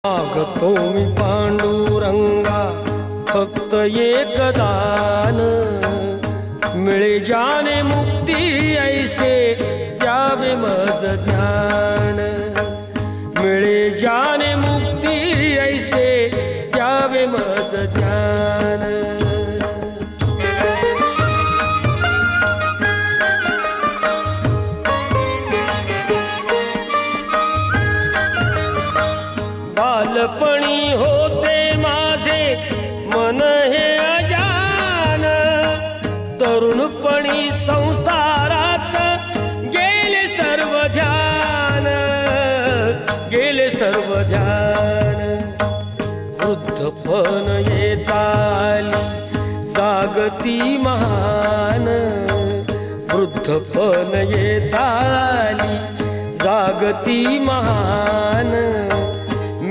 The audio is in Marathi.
मागतो मी पांडुरंगा फक्त एक दान, मिळे जाने मुक्ती ऐसे द्यावे मज ज्ञान, मिळे जाने मुक्ती ऐसे द्यावे मज ज्ञान। बालपणी होते माझे मन हे अजान, तरुणपणी संसारात गेले सर्व ध्यान, गेले सर्व ध्यान। वृद्धपण येताली जागती महान, वृद्धपण येताली जागती महान।